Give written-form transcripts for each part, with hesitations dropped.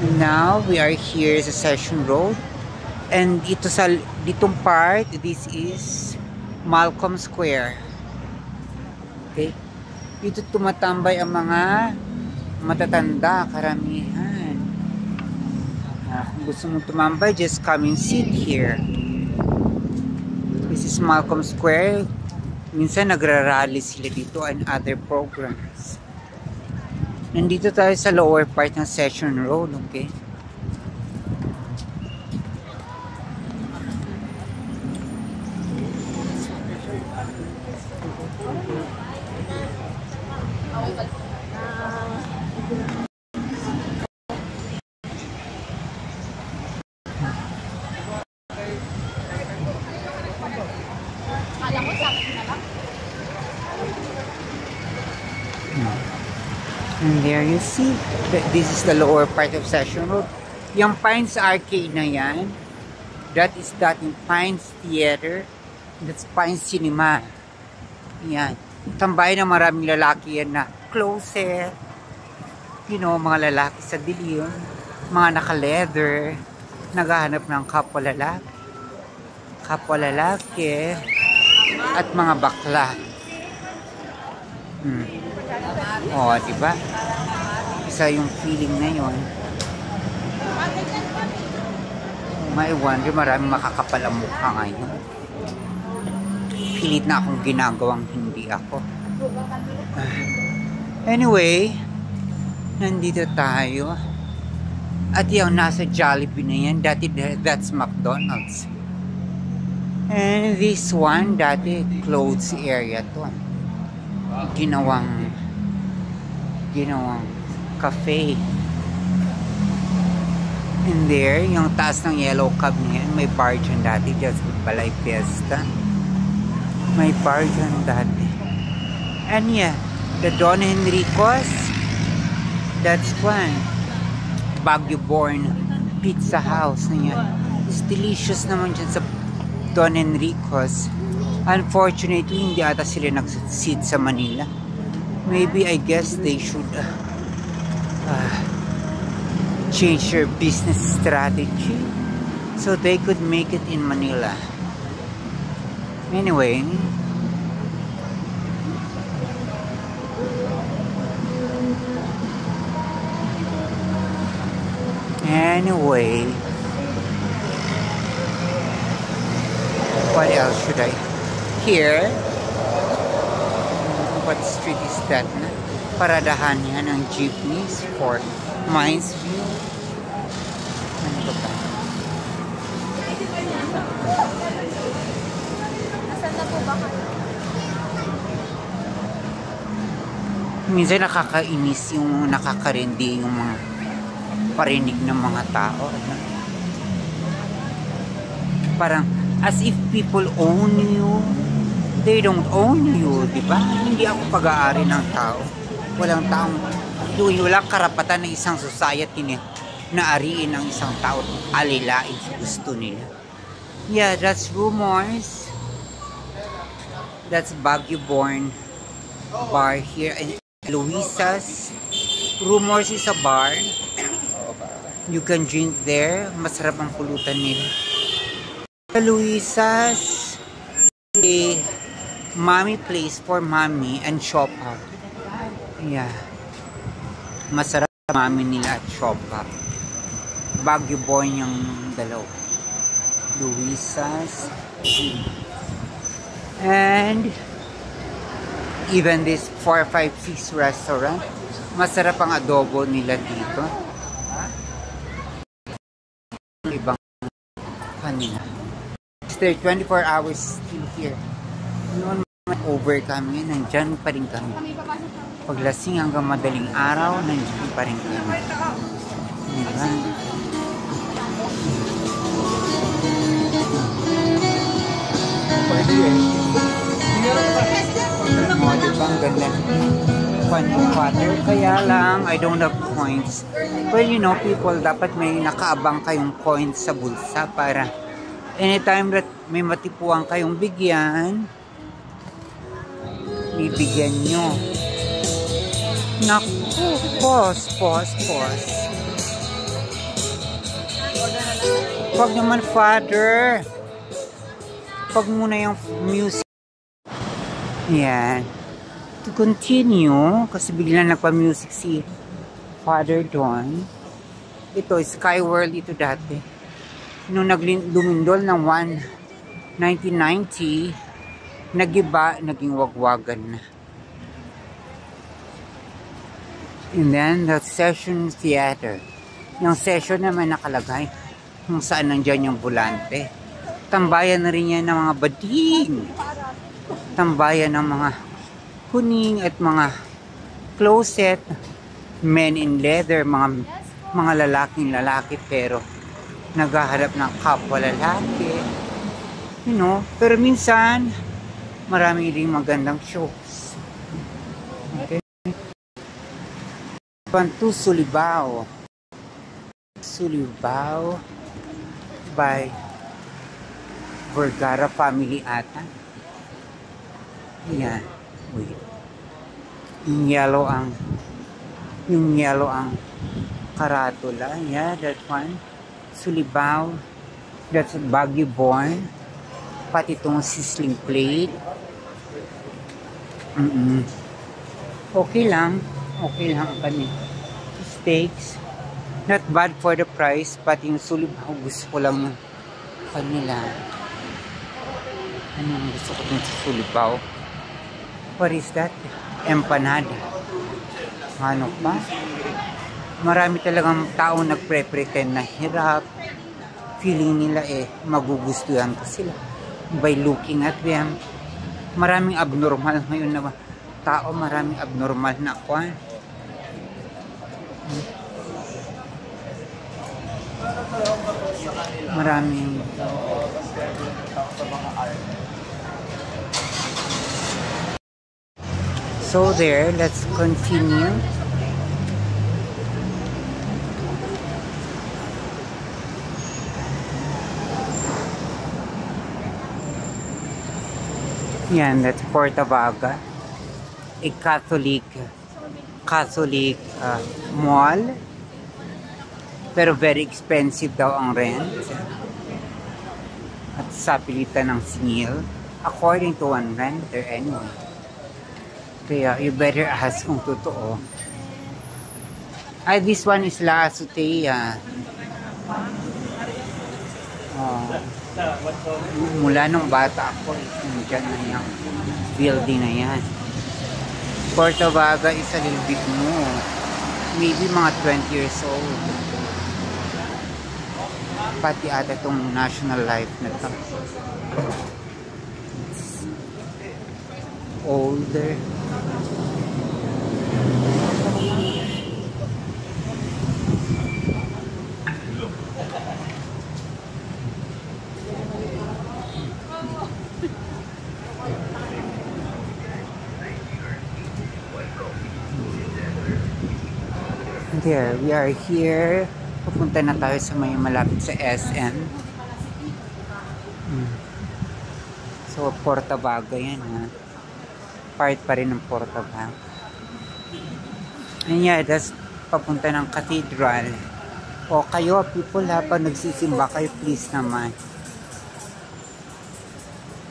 Now we are here sa Session Road. And ditong part, this is Malcolm Square. Okay? Dito tumatambay ang mga matatanda, karamihan. Kung gusto mong tumambay, just come and sit here. This is Malcolm Square. Minsan nagrarally sila dito and other programs. Nandito tayo sa lower part ng Session Road, okay? And there you see, this is the lower part of Session Road. Yung Pines Arcade na yan, that is dating Pines Theater, that's Pines Cinema. Yan. Tambay na maraming lalaki yan na closet, you know, mga lalaki sa dilim, mga naka-leather, naghahanap ng kapwa lalaki, at mga bakla. O, diba? Isa yung feeling na yun. May wonder, maraming makakapal ang mukha ngayon. Pilit na akong ginagawang hindi ako. Anyway, nandito tayo. At yung nasa Jollibee na yan, dati that's McDonald's. And this one, dati clothes area to. Ginawang cafe. And there, yung taas ng yellow cab niya, may bar dyan dati, just Balay Fiesta. May bar dyan dati. And yeah, the Don Henrico's, that's one. Baguio born pizza house na yan. It's delicious naman dyan sa Don Henrico's. Unfortunately, hindi ata sila nag-sit sa Manila. Maybe, I guess, they should change their business strategy so they could make it in Manila. Anyway, what else should I? Here, what street is that? Paradahan yan ng jeepneys for Mines View. Ano ba ba? Nasaan na po ba kayo? Minsan nakakainis yung nakakarindi yung mga parinig ng mga tao. Parang as if people own you. They don't own you, di ba? Hindi ako pag-aari ng tao. Walang karapatan ng isang society na ariin ng isang tao at alilain sa gusto nila. Yeah, that's Rumors. That's Baguio born bar here. And Luisa's. Rumors is a bar. You can drink there. Masarap ang pulutan nila. Luisa's, a mommy place for mommy and shop up. Yeah. Masarap mami nila at shop up. Baguio born yung dalawa. Luisa's. And even this 456 restaurant, masarap ang adobo nila dito. Ibang kanina. They're 24 hours still here. Noon over kami, nandyan pa rin kami. Paglasing hanggang madaling araw, nandyan pa rin kami. Diba? O, diba? Ang ganda. Water. Kaya lang, I don't have coins. Well, you know, people, dapat may nakaabang kayong coins sa bulsa para anytime that may matipuan kayong bigyan, bibigyan nyo. Naku, pause. Wag naman, Father. Wag muna yung music. Yan. To continue, kasi biglang nagpa-music si Father Don. Ito, Sky World ito dati. Nung lumindol ng 1990, nagiba, naging wagwagan na. And then, the Session Theater. Yung session naman nakalagay kung saan nandyan yung bulante. Tambayan na rin yan ng mga bading. Tambayan ng mga kuning at mga closet. Men in leather, mga lalaking lalaki pero naghahanap ng kapwa lalaki. You know, pero minsan, marami rin magandang shows. Okay. Pantu Sulibao. Sulibao by Vergara family ata. Yan. Wait. Yung yellow ang karatula. Yeah, that one. Sulibao. That's Baguio born. Pati itong sizzling plate. Okay lang. Okay lang kami. Steaks. Not bad for the price. Pati yung Sulibao, gusto ko lang ng kanila. Ano ang gusto ko dun sa Sulibao? What is that? Empanada. Ano pa? Marami talagang taong nagpre-pretend na hirap. Feeling nila magugustuhan ko sila. By looking at them. Maraming abnormal ngayon na tao. Maraming abnormal na kwan. Maraming so there, let's continue. Yan, that's Portavaga, a Catholic mall. Pero very expensive daw ang rent. At sa pilitan ng singil. According to one renter anyway. Kaya you better ask kung totoo. Ay, this one is La Azotea. Mula nung bata ako, dyan na yung building na yan. Portavaga is a little bit more. Maybe mga 20 years old. Pati ata itong National Life na ito. Older. There, we are here. Pupunta na tayo sa may malapit sa SM. So, Portavaga yan, ha. Part pa rin ng Portavaga. And yeah, that's papunta ng cathedral. O kayo, people, ha, pag nagsisimba kayo, please naman.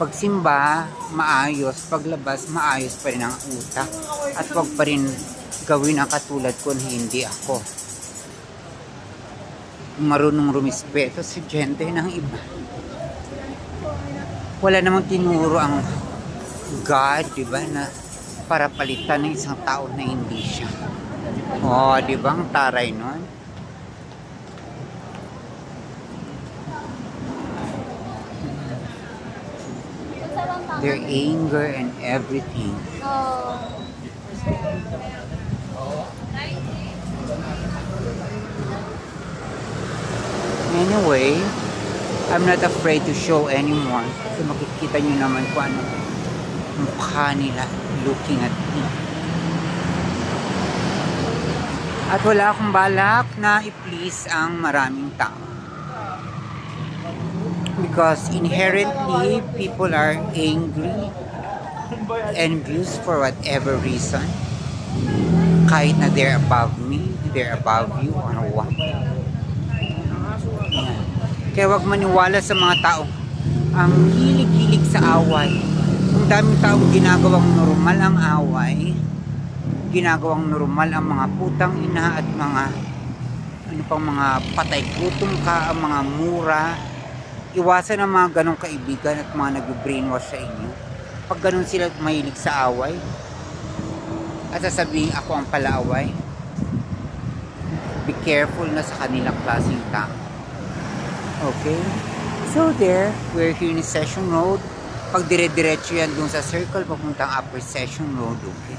Pagsimba, maayos. Paglabas, maayos pa rin ang utak. At wag pa rin gawin ang katulad ko na hindi ako marunong rumispeto sa gente ng iba. Wala namang tinuro ang God, diba, na para palitan ng isang tao na hindi siya. Diba, ang taray nun? Their anger and everything. Anyway, I'm not afraid to show anymore. Kasi makikita nyo naman kung ano mukha nila looking at me. At wala akong balak na i-please ang maraming tao. Because inherently, people are angry, envious for whatever reason. Kahit na they're above me, they're above you, or what. Yan. Kaya wag maniwala sa mga tao ang hilig-hilig sa away. Ang daming taong ginagawang normal ang away, ginagawang normal ang mga putang ina at mga ano pang mga patay gutom ka, ang mga mura. Iwasan ang mga ganong kaibigan at mga nag-brainwash sa inyo. Pag ganon sila mahilig sa away at sasabihin ako ang palaaway, be careful na sa kanilang klaseng tao. Okay? So there, we're here in Session Road. Pag dire-diretso yan dun sa circle, papuntang Upper Session Road. Okay?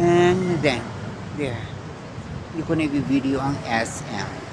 And then, there. Hindi ko na i-video ang SM.